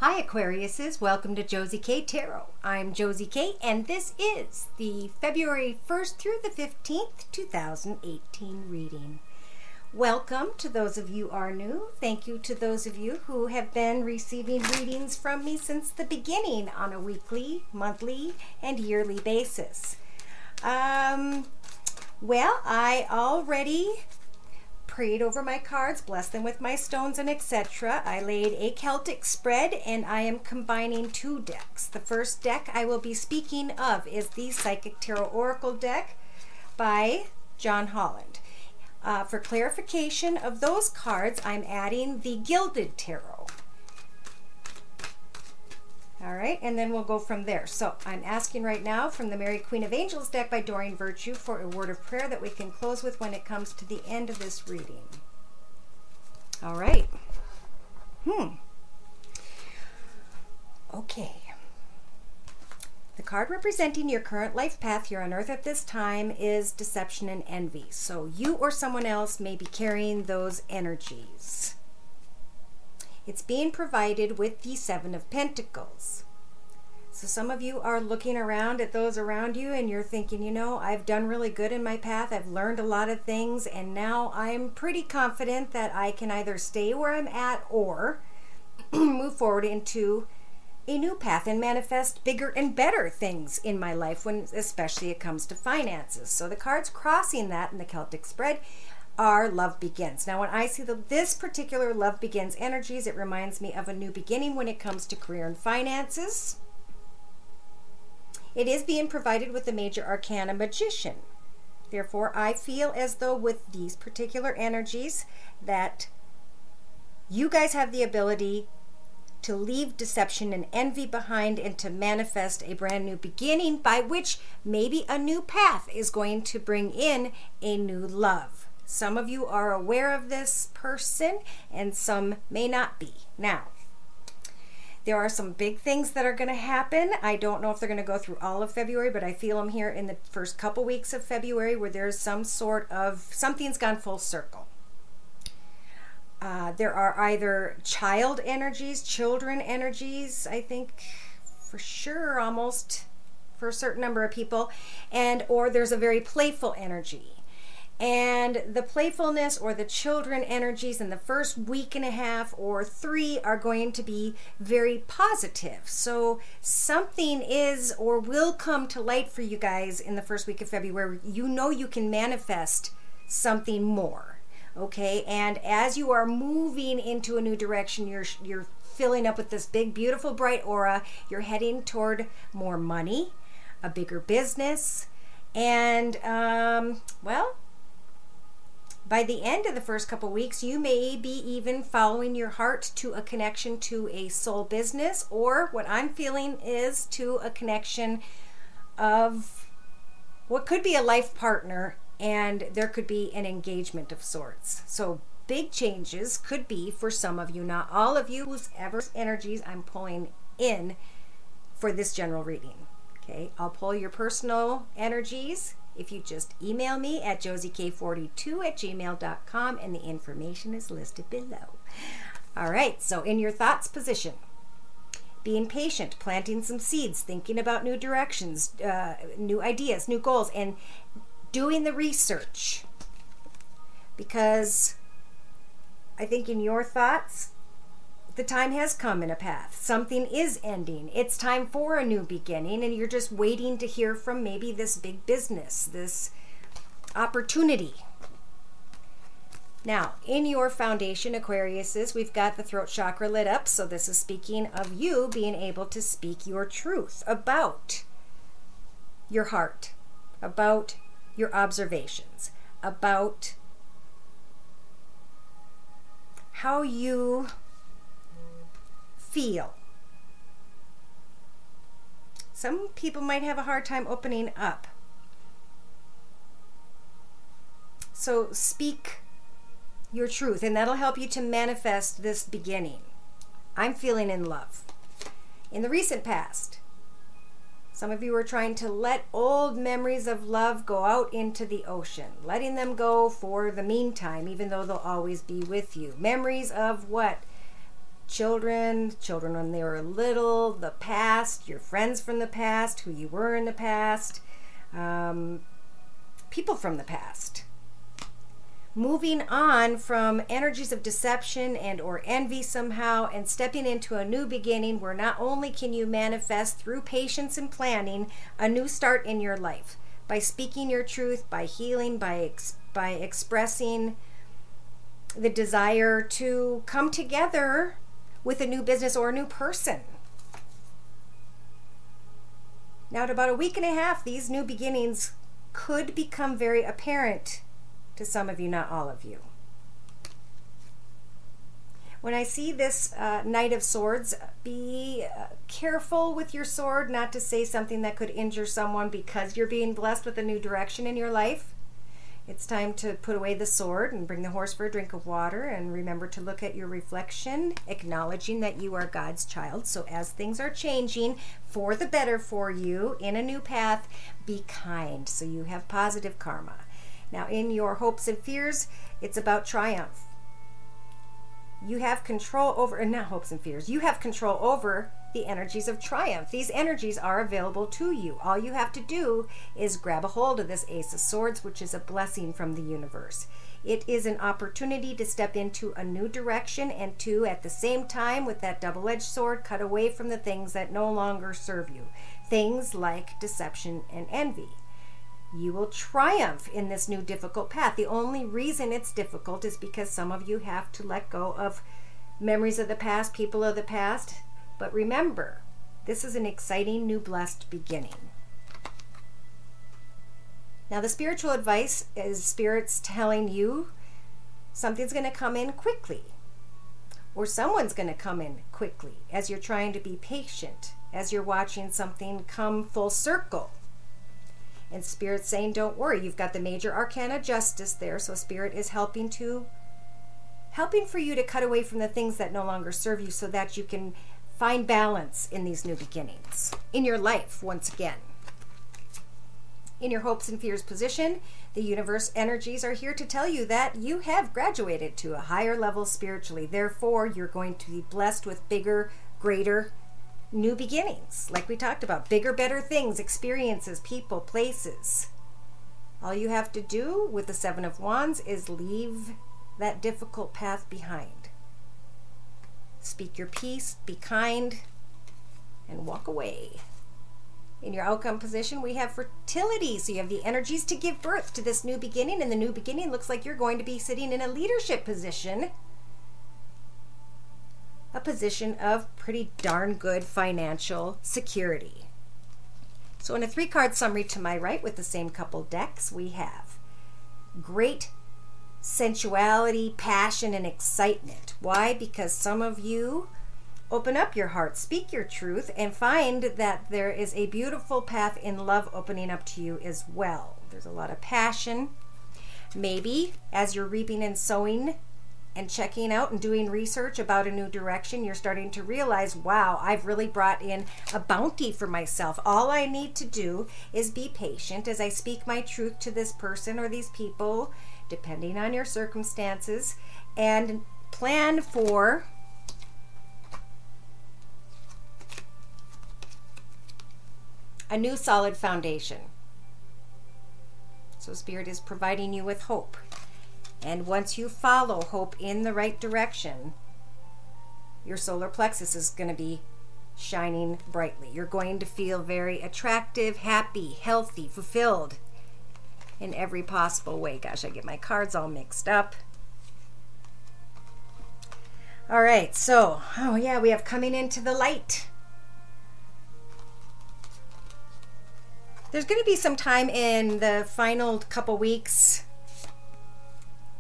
Hi Aquariuses, welcome to Josie K Tarot. I'm Josie K and this is the February 1st through the 15th, 2018 reading. Welcome to those of you who are new. Thank you to those of you who have been receiving readings from me since the beginning on a weekly, monthly, and yearly basis. Well, I already prayed over my cards, blessed them with my stones and etc. I laid a Celtic spread and I am combining two decks. The first deck I will be speaking of is the Psychic Tarot Oracle deck by John Holland. For clarification of those cards, I'm adding the Gilded Tarot. All right, and then we'll go from there. So I'm asking right now from the Mary Queen of Angels deck by Doreen Virtue for a word of prayer that we can close with when it comes to the end of this reading. All right. Okay. The card representing your current life path here on Earth at this time is deception and envy. So you or someone else may be carrying those energies. It's being provided with the Seven of Pentacles. So some of you are looking around at those around you and you're thinking, you know, I've done really good in my path. I've learned a lot of things and now I'm pretty confident that I can either stay where I'm at or move forward into a new path and manifest bigger and better things in my life, when especially it comes to finances. So the cards crossing that in the Celtic spread are love begins. Now when I see this particular love begins energies, it reminds me of a new beginning when it comes to career and finances. It is being provided with the major arcana Magician. Therefore, I feel as though with these particular energies that you guys have the ability to leave deception and envy behind and to manifest a brand new beginning by which maybe a new path is going to bring in a new love. Some of you are aware of this person and some may not be. Now, there are some big things that are going to happen. I don't know if they're going to go through all of February, but I feel them here in the first couple weeks of February where there's some sort of, something's gone full circle. There are either child energies, children energies, I think for sure almost for a certain number of people, and or there's a very playful energy. And the playfulness or the children energies in the first week and a half or 3 are going to be very positive. So something is or will come to light for you guys in the first week of February. You know you can manifest something more. Okay, and as you are moving into a new direction, you're filling up with this big, beautiful, bright aura. You're heading toward more money, a bigger business, and well, by the end of the first couple weeks, you may be even following your heart to a connection to a soul business, or what I'm feeling is to a connection of what could be a life partner, and there could be an engagement of sorts. So big changes could be for some of you, not all of you, whoever energies I'm pulling in for this general reading. Okay, I'll pull your personal energies if you just email me at josiek42@gmail.com, and the information is listed below. All right, so in your thoughts position, being patient, planting some seeds, thinking about new directions, new ideas, new goals, and doing the research, because I think in your thoughts, the time has come in a path. Something is ending. It's time for a new beginning, and you're just waiting to hear from maybe this big business, this opportunity. Now, in your foundation, Aquariuses, we've got the throat chakra lit up, so this is speaking of you being able to speak your truth about your heart, about your observations, about how you feel. Some people might have a hard time opening up. So speak your truth, and that'll help you to manifest this beginning. I'm feeling in love. In the recent past, some of you are trying to let old memories of love go out into the ocean, letting them go for the meantime, even though they'll always be with you. Memories of what? children when they were little, the past, your friends from the past, who you were in the past, people from the past. Moving on from energies of deception and or envy somehow and stepping into a new beginning where not only can you manifest through patience and planning a new start in your life by speaking your truth, by healing, by expressing the desire to come together with a new business or a new person. Now, in about a week and a half, these new beginnings could become very apparent to some of you, not all of you. When I see this Knight of Swords, be careful with your sword not to say something that could injure someone because you're being blessed with a new direction in your life. It's time to put away the sword and bring the horse for a drink of water, and remember to look at your reflection, acknowledging that you are God's child. So as things are changing for the better for you in a new path, be kind so you have positive karma. Now, in your hopes and fears, it's about triumph. You have control over, not hopes and fears, you have control over the energies of triumph. These energies are available to you. All you have to do is grab a hold of this Ace of Swords, which is a blessing from the universe. It is an opportunity to step into a new direction and to, at the same time, with that double-edged sword, cut away from the things that no longer serve you. Things like deception and envy. You will triumph in this new difficult path. The only reason it's difficult is because some of you have to let go of memories of the past, people of the past. But remember, this is an exciting new blessed beginning. Now, the spiritual advice is spirits telling you something's going to come in quickly, or someone's going to come in quickly as you're trying to be patient, as you're watching something come full circle. And Spirit's saying, don't worry, you've got the major arcana justice there, so Spirit is helping for you to cut away from the things that no longer serve you so that you can find balance in these new beginnings, in your life once again. In your hopes and fears position, the universe energies are here to tell you that you have graduated to a higher level spiritually. Therefore, you're going to be blessed with bigger, greater, new beginnings, like we talked about, bigger, better things, experiences, people, places. All you have to do with the Seven of Wands is leave that difficult path behind. Speak your peace, be kind, and walk away. In your outcome position, we have fertility. So you have the energies to give birth to this new beginning, and the new beginning looks like you're going to be sitting in a leadership position. A position of pretty darn good financial security. So in a 3-card summary to my right with the same couple decks, we have great sensuality, passion, and excitement. Why? Because some of you open up your heart, speak your truth, and find that there is a beautiful path in love opening up to you as well. There's a lot of passion. Maybe as you're reaping and sowing and checking out and doing research about a new direction, you're starting to realize, wow, I've really brought in a bounty for myself. All I need to do is be patient as I speak my truth to this person or these people, depending on your circumstances, and plan for a new solid foundation. So Spirit is providing you with hope. And once you follow hope in the right direction, your solar plexus is going to be shining brightly. You're going to feel very attractive, happy, healthy, fulfilled in every possible way. Gosh, I get my cards all mixed up. All right, so, oh yeah, we have coming into the light. There's going to be some time in the final couple weeks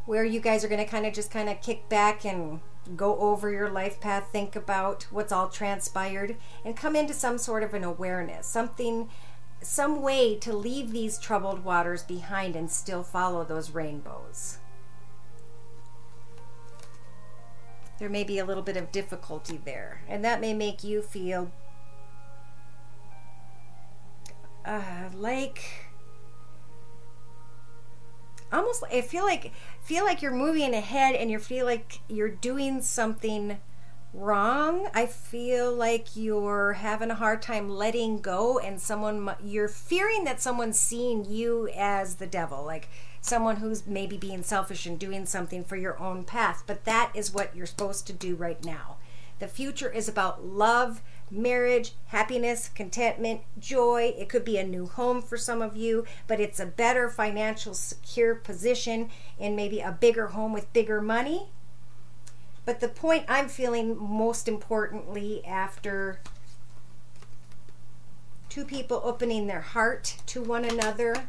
where you guys are going to just kick back and go over your life path, think about what's all transpired, and come into some sort of an awareness, some way to leave these troubled waters behind and still follow those rainbows. There may be a little bit of difficulty there, and that may make you feel almost, I feel like you're moving ahead and you feel like you're doing something wrong. I feel like you're having a hard time letting go, and you're fearing that someone's seeing you as the devil, like someone who's maybe being selfish and doing something for your own path. But that is what you're supposed to do right now. The future is about love, marriage, happiness, contentment, joy. It could be a new home for some of you, but it's a better financial secure position in maybe a bigger home with bigger money. But the point I'm feeling most importantly, after two people opening their heart to one another,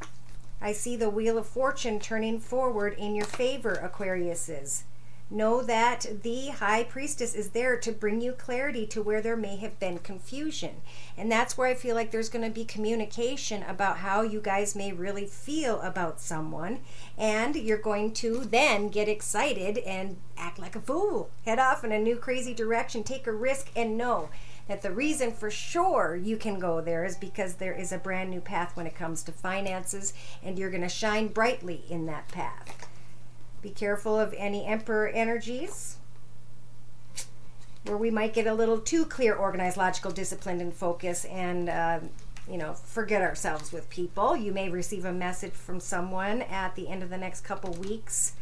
I see the Wheel of Fortune turning forward in your favor, Aquariuses. Know that the High Priestess is there to bring you clarity to where there may have been confusion. And that's where I feel like there's going to be communication about how you guys may really feel about someone. And you're going to then get excited and act like a fool. Head off in a new crazy direction. Take a risk and know that the reason for sure you can go there is because there is a brand new path when it comes to finances. And you're going to shine brightly in that path. Be careful of any Emperor energies where we might get a little too clear, organized, logical, disciplined, and focused, and forget ourselves with people. You may receive a message from someone at the end of the next couple weeks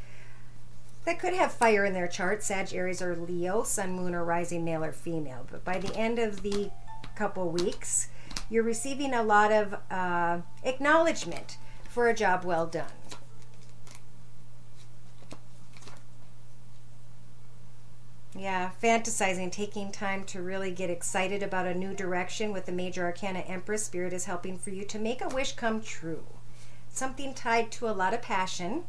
that could have fire in their chart, Sag, Aries, or Leo, Sun, Moon, or Rising, male or female. But by the end of the couple weeks, you're receiving a lot of acknowledgement for a job well done. Yeah, fantasizing, taking time to really get excited about a new direction with the Major Arcana Empress. Spirit is helping for you to make a wish come true. Something tied to a lot of passion,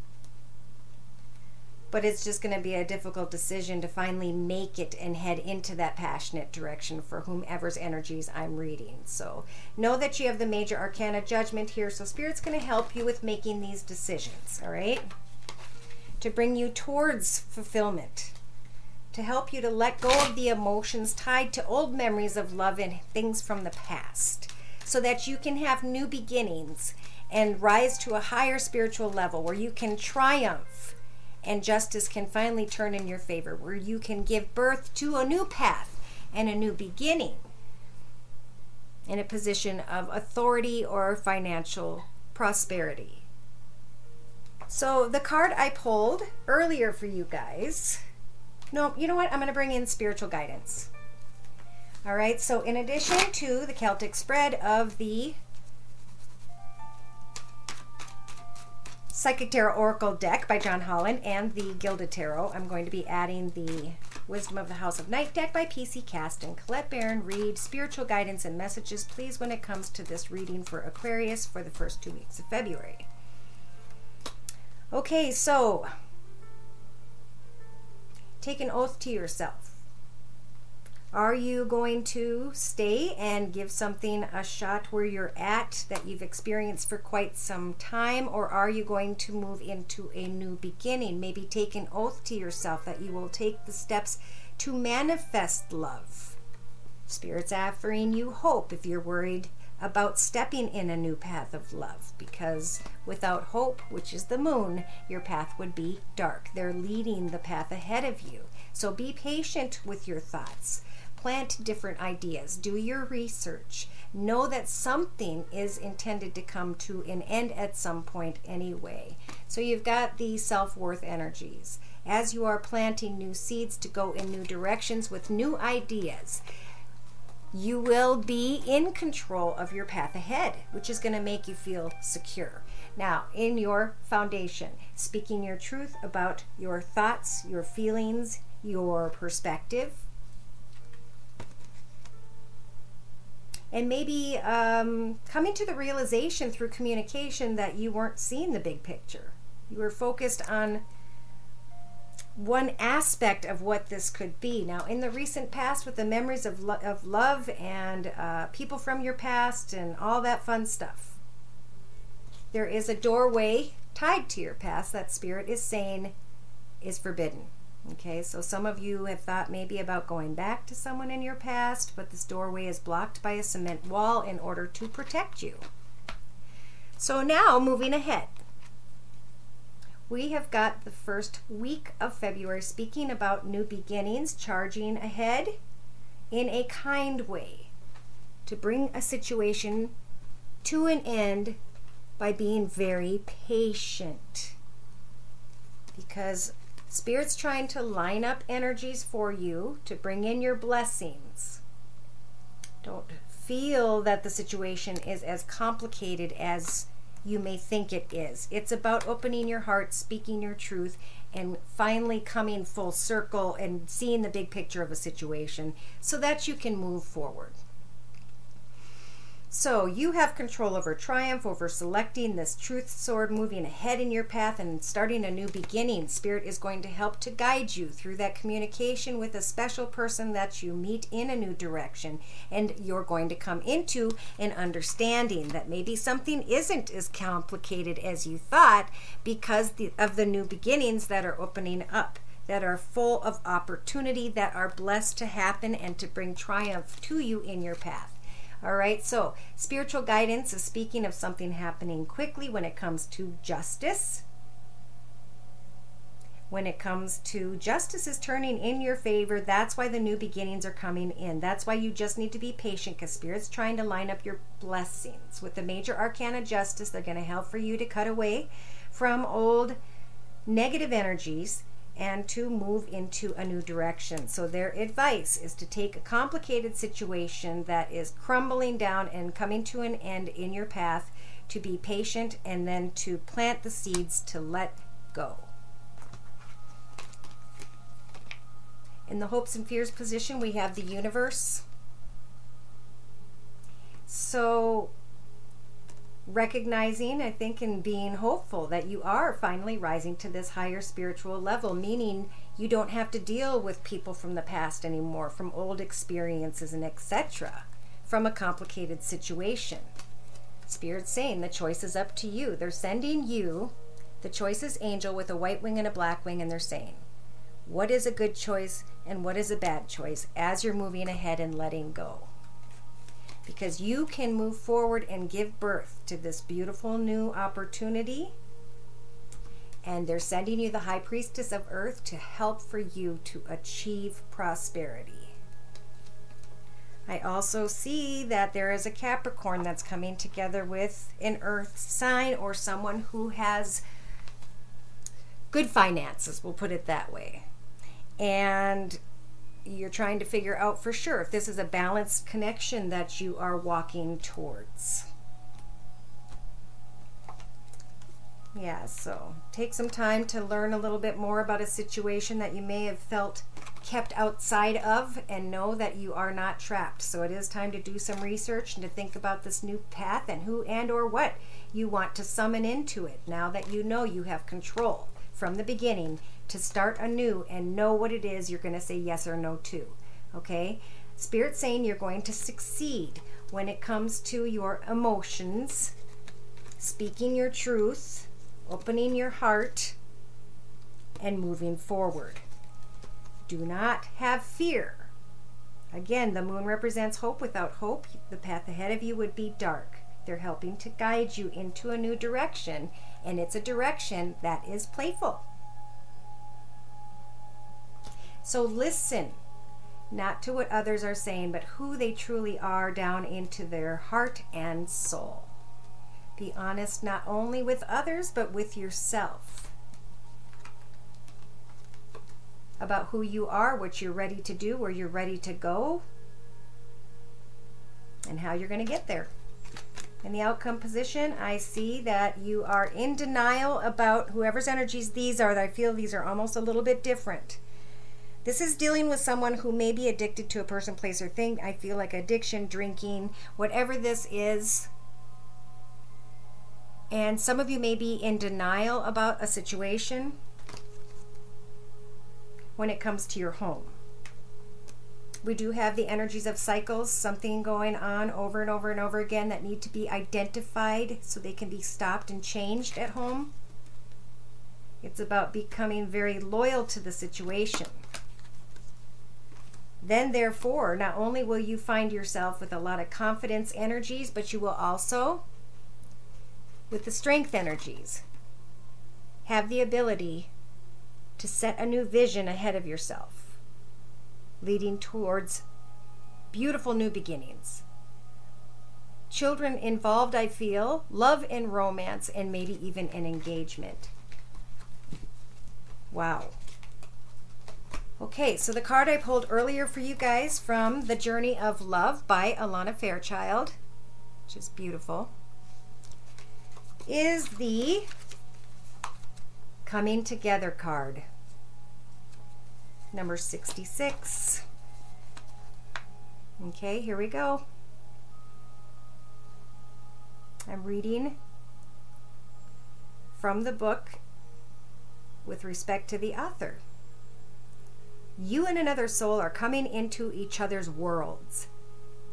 but it's just going to be a difficult decision to finally make it and head into that passionate direction for whomever's energies I'm reading. So know that you have the Major Arcana Judgment here, so Spirit's going to help you with making these decisions, all right? To bring you towards fulfillment. To help you to let go of the emotions tied to old memories of love and things from the past, so that you can have new beginnings and rise to a higher spiritual level where you can triumph and justice can finally turn in your favor, where you can give birth to a new path and a new beginning in a position of authority or financial prosperity. So the card I pulled earlier for you guys, no, you know what? I'm going to bring in spiritual guidance. All right, so in addition to the Celtic spread of the Psychic Tarot Oracle deck by John Holland and the Gilded Tarot, I'm going to be adding the Wisdom of the House of Night deck by PC Cast and Colette Barron. Read spiritual guidance and messages, please, when it comes to this reading for Aquarius for the first 2 weeks of February. Okay, so take an oath to yourself. Are you going to stay and give something a shot where you're at that you've experienced for quite some time, or are you going to move into a new beginning? Maybe take an oath to yourself that you will take the steps to manifest love. Spirit's offering you hope if you're worried about stepping in a new path of love, because without hope, which is the moon, your path would be dark. They're leading the path ahead of you. So be patient with your thoughts. Plant different ideas. Do your research. Know that something is intended to come to an end at some point anyway. So you've got the self-worth energies. As you are planting new seeds to go in new directions with new ideas, you will be in control of your path ahead, which is going to make you feel secure. Now, in your foundation, speaking your truth about your thoughts, your feelings, your perspective, and maybe coming to the realization through communication that you weren't seeing the big picture. You were focused on one aspect of what this could be. Now, in the recent past, with the memories of love and people from your past and all that fun stuff, there is a doorway tied to your past that Spirit is saying is forbidden. Okay, so some of you have thought maybe about going back to someone in your past, but this doorway is blocked by a cement wall in order to protect you. So now, moving ahead, we have got the first week of February speaking about new beginnings, charging ahead in a kind way to bring a situation to an end by being very patient. Because Spirit's trying to line up energies for you to bring in your blessings. Don't feel that the situation is as complicated as you may think it is. It's about opening your heart, speaking your truth, and finally coming full circle and seeing the big picture of a situation so that you can move forward. So you have control over triumph, over selecting this truth sword, moving ahead in your path and starting a new beginning. Spirit is going to help to guide you through that communication with a special person that you meet in a new direction. And you're going to come into an understanding that maybe something isn't as complicated as you thought because of the new beginnings that are opening up, that are full of opportunity, that are blessed to happen and to bring triumph to you in your path. All right, so spiritual guidance is speaking of something happening quickly when it comes to justice. When it comes to justice is turning in your favor. That's why the new beginnings are coming in. That's why you just need to be patient because Spirit's trying to line up your blessings. With the major arcana justice, they're going to help for you to cut away from old negative energies and to move into a new direction. So their advice is to take a complicated situation that is crumbling down and coming to an end in your path, to be patient and then to plant the seeds to let go. In the hopes and fears position, we have the universe. So recognizing, I think, and being hopeful that you are finally rising to this higher spiritual level, meaning you don't have to deal with people from the past anymore, from old experiences and etc., from a complicated situation. Spirit's saying the choice is up to you. They're sending you the choices angel with a white wing and a black wing, and they're saying, what is a good choice and what is a bad choice as you're moving ahead and letting go? Because you can move forward and give birth to this beautiful new opportunity. And they're sending you the High Priestess of Earth to help for you to achieve prosperity. I also see that there is a Capricorn that's coming together with an Earth sign or someone who has good finances, we'll put it that way. And you're trying to figure out for sure if this is a balanced connection that you are walking towards. Yeah, so take some time to learn a little bit more about a situation that you may have felt kept outside of, and know that you are not trapped. So it is time to do some research and to think about this new path and who and or what you want to summon into it now that you know you have control from the beginning to start anew and know what it is you're going to say yes or no to. Okay? Spirit's saying you're going to succeed when it comes to your emotions, speaking your truth, opening your heart, and moving forward. Do not have fear. Again, the moon represents hope. Without hope, the path ahead of you would be dark. They're helping to guide you into a new direction, and it's a direction that is playful. So listen, not to what others are saying, but who they truly are down into their heart and soul. Be honest not only with others, but with yourself. About who you are, what you're ready to do, where you're ready to go, and how you're going to get there. In the outcome position, I see that you are in denial about whoever's energies these are. I feel these are almost a little bit different. This is dealing with someone who may be addicted to a person, place, or thing. I feel like addiction, drinking, whatever this is. And some of you may be in denial about a situation when it comes to your home. We do have the energies of cycles, something going on over and over and over again that need to be identified so they can be stopped and changed at home. It's about becoming very loyal to the situation. Then, therefore, not only will you find yourself with a lot of confidence energies, but you will also with the strength energies. have the ability to set a new vision ahead of yourself, leading towards beautiful new beginnings. Children involved, I feel, love and romance, and maybe even an engagement. Wow. Okay, so the card I pulled earlier for you guys from The Journey of Love by Alana Fairchild, which is beautiful, is the Coming Together card, number 66. Okay, here we go. I'm reading from the book with respect to the author. You and another soul are coming into each other's worlds.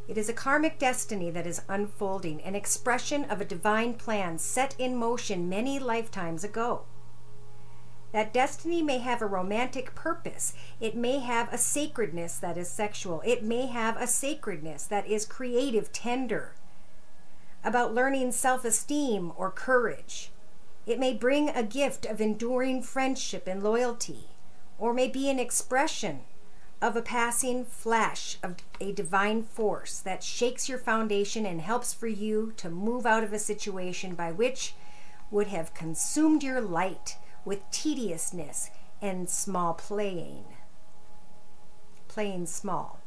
It is a karmic destiny that is unfolding, an expression of a divine plan set in motion many lifetimes ago. That destiny may have a romantic purpose. It may have a sacredness that is sexual. It may have a sacredness that is creative, tender, about learning self-esteem or courage. It may bring a gift of enduring friendship and loyalty, or may be an expression of a passing flash of a divine force that shakes your foundation and helps for you to move out of a situation by which would have consumed your light with tediousness and small playing small.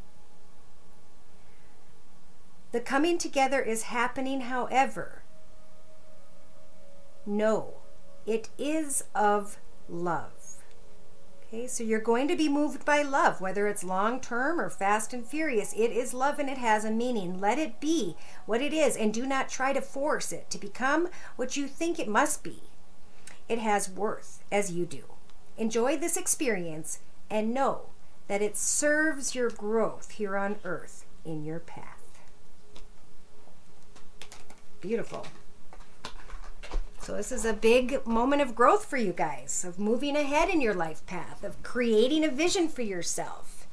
The coming together is happening, however. No, it is of love. Okay, so you're going to be moved by love, whether it's long-term or fast and furious. It is love and it has a meaning. Let it be what it is, and do not try to force it to become what you think it must be. It has worth as you do. Enjoy this experience and know that it serves your growth here on earth in your path. Beautiful. So this is a big moment of growth for you guys, of moving ahead in your life path, of creating a vision for yourself.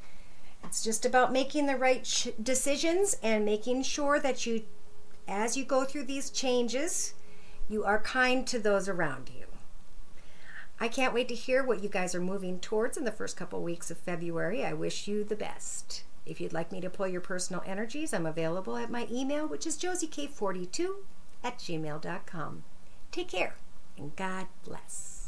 It's just about making the right decisions and making sure that you, as you go through these changes, you are kind to those around you. I can't wait to hear what you guys are moving towards in the first couple weeks of February. I wish you the best. If you'd like me to pull your personal energies, I'm available at my email, which is josiek42@gmail.com. Take care, and God bless.